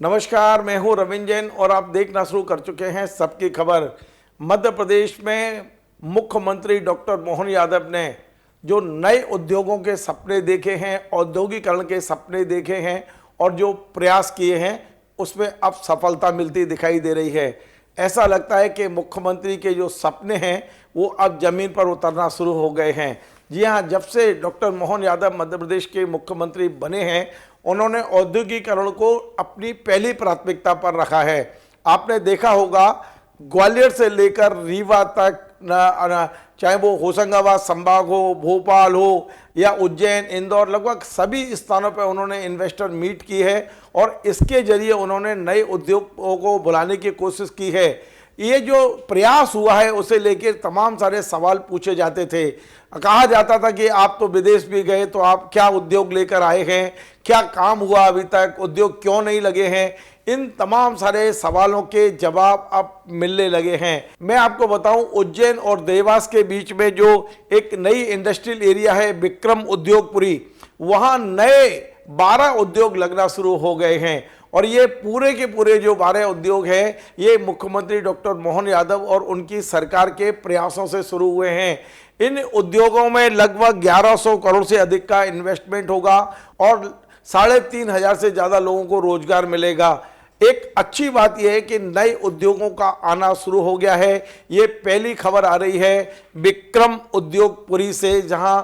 नमस्कार, मैं हूं रविंद्र जैन और आप देखना शुरू कर चुके हैं सबकी खबर। मध्य प्रदेश में मुख्यमंत्री डॉक्टर मोहन यादव ने जो नए उद्योगों के सपने देखे हैं, औद्योगिकरण के सपने देखे हैं और जो प्रयास किए हैं उसमें अब सफलता मिलती दिखाई दे रही है। ऐसा लगता है कि मुख्यमंत्री के जो सपने हैं वो अब जमीन पर उतरना शुरू हो गए हैं। जी हाँ, जब से डॉक्टर मोहन यादव मध्य प्रदेश के मुख्यमंत्री बने हैं उन्होंने औद्योगिकरण को अपनी पहली प्राथमिकता पर रखा है। आपने देखा होगा ग्वालियर से लेकर रीवा तक चाहे वो होशंगाबाद संभाग हो, भोपाल हो या उज्जैन, इंदौर, लगभग सभी स्थानों पर उन्होंने इन्वेस्टर मीट की है और इसके जरिए उन्होंने नए उद्योगों को बुलाने की कोशिश की है। ये जो प्रयास हुआ है उसे लेकर तमाम सारे सवाल पूछे जाते थे। कहा जाता था कि आप तो विदेश भी गए तो आप क्या उद्योग लेकर आए हैं, क्या काम हुआ अभी तक, उद्योग क्यों नहीं लगे हैं। इन तमाम सारे सवालों के जवाब अब मिलने लगे हैं। मैं आपको बताऊं, उज्जैन और देवास के बीच में जो एक नई इंडस्ट्रियल एरिया है विक्रम उद्योगपुरी, वहां नए 12 उद्योग लगना शुरू हो गए हैं और ये पूरे के पूरे जो 12 उद्योग हैं ये मुख्यमंत्री डॉक्टर मोहन यादव और उनकी सरकार के प्रयासों से शुरू हुए हैं। इन उद्योगों में लगभग 1100 करोड़ से अधिक का इन्वेस्टमेंट होगा और 3500 से ज़्यादा लोगों को रोजगार मिलेगा। एक अच्छी बात यह है कि नए उद्योगों का आना शुरू हो गया है। ये पहली खबर आ रही है विक्रम उद्योगपुरी से, जहां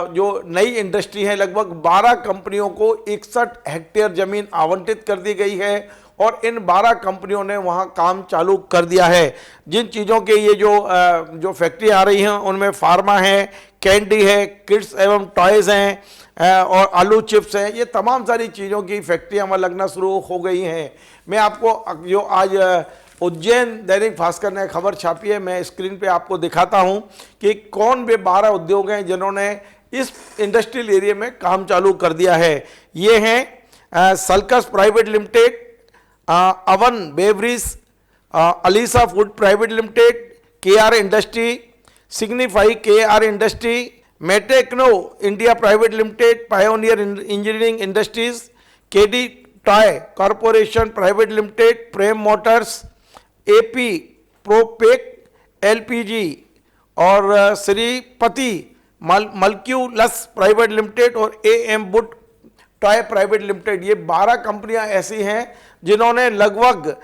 जो नई इंडस्ट्री है लगभग 12 कंपनियों को 61 हेक्टेयर जमीन आवंटित कर दी गई है और इन 12 कंपनियों ने वहां काम चालू कर दिया है। जिन चीज़ों के ये जो फैक्ट्री आ रही हैं उनमें फार्मा है, कैंडी है, किड्स एवं टॉयज़ हैं और आलू चिप्स हैं। ये तमाम सारी चीज़ों की फैक्ट्रियाँ वहाँ लगना शुरू हो गई हैं। मैं आपको जो आज उज्जैन दैनिक भास्कर ने खबर छापी है, मैं स्क्रीन पे आपको दिखाता हूं कि कौन वे 12 उद्योग हैं जिन्होंने इस इंडस्ट्रियल एरिया में काम चालू कर दिया है। ये हैं सल्कस प्राइवेट लिमिटेड, अवन बेवरीज, अलीसा food private limited, KR industry, signify KR industry, मेटेक्नो India private limited, pioneer engineering industries, KD toy corporation private limited, Prem motors, AP प्रोपेक LPG और श्रीपति मल्क्यूलस प्राइवेट लिमिटेड और AM wood toy private limited. ये 12 कंपनियां ऐसी हैं जिन्होंने लगभग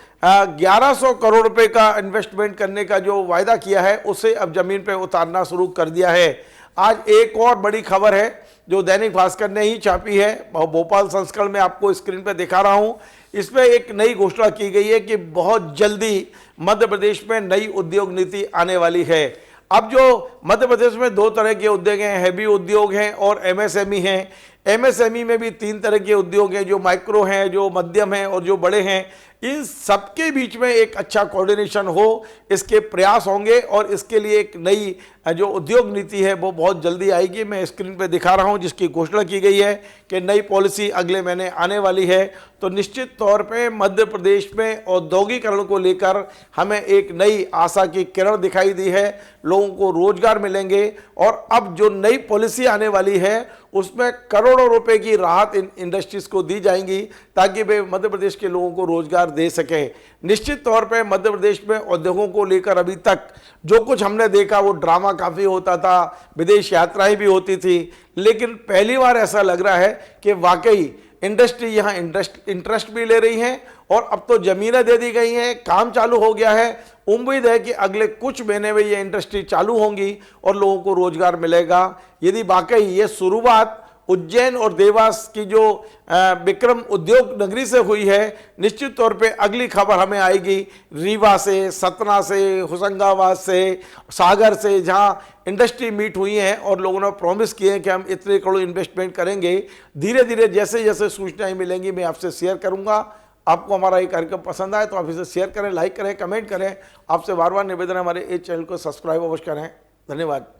1100 करोड़ रुपए का इन्वेस्टमेंट करने का जो वायदा किया है उसे अब जमीन पे उतारना शुरू कर दिया है। आज एक और बड़ी खबर है जो दैनिक भास्कर ने ही छापी है, भोपाल संस्करण में आपको स्क्रीन पे दिखा रहा हूं। इसमें एक नई घोषणा की गई है कि बहुत जल्दी मध्य प्रदेश में नई उद्योग नीति आने वाली है। अब जो मध्य प्रदेश में 2 तरह के उद्योग हैं, हैवी उद्योग हैं और MSME हैं। MSME में भी 3 तरह के उद्योग हैं, जो माइक्रो हैं, जो मध्यम हैं और जो बड़े हैं। इन सबके बीच में एक अच्छा कोऑर्डिनेशन हो, इसके प्रयास होंगे और इसके लिए एक नई जो उद्योग नीति है वो बहुत जल्दी आएगी। मैं स्क्रीन पे दिखा रहा हूं जिसकी घोषणा की गई है कि नई पॉलिसी अगले महीने आने वाली है। तो निश्चित तौर पे मध्य प्रदेश में औद्योगिकरण को लेकर हमें एक नई आशा की किरण दिखाई दी है। लोगों को रोजगार मिलेंगे और अब जो नई पॉलिसी आने वाली है उसमें करोड़ों रुपए की राहत इन इंडस्ट्रीज को दी जाएंगी ताकि वे मध्य प्रदेश के लोगों को रोजगार दे सकें। निश्चित तौर पे मध्य प्रदेश में उद्योगों को लेकर अभी तक जो कुछ हमने देखा वो ड्रामा काफ़ी होता था, विदेश यात्राएं भी होती थी, लेकिन पहली बार ऐसा लग रहा है कि वाकई इंडस्ट्री यहाँ इंटरेस्ट भी ले रही है और अब तो ज़मीनें दे दी गई हैं, काम चालू हो गया है। उम्मीद है कि अगले कुछ महीने में ये इंडस्ट्री चालू होंगी और लोगों को रोजगार मिलेगा। यदि वाकई ये शुरुआत उज्जैन और देवास की जो विक्रम उद्योग नगरी से हुई है, निश्चित तौर पे अगली खबर हमें आएगी रीवा से, सतना से, होशंगाबाद से, सागर से, जहां इंडस्ट्री मीट हुई हैं और लोगों ने प्रॉमिस किए हैं कि हम इतने करोड़ इन्वेस्टमेंट करेंगे। धीरे धीरे जैसे जैसे सूचनाएं मिलेंगी मैं आपसे शेयर करूंगा। आपको हमारा ये कार्यक्रम पसंद आए तो आप इसे शेयर करें, लाइक करें, कमेंट करें। आपसे बार बार निवेदन है हमारे इस चैनल को सब्सक्राइब अवश्य करें। धन्यवाद।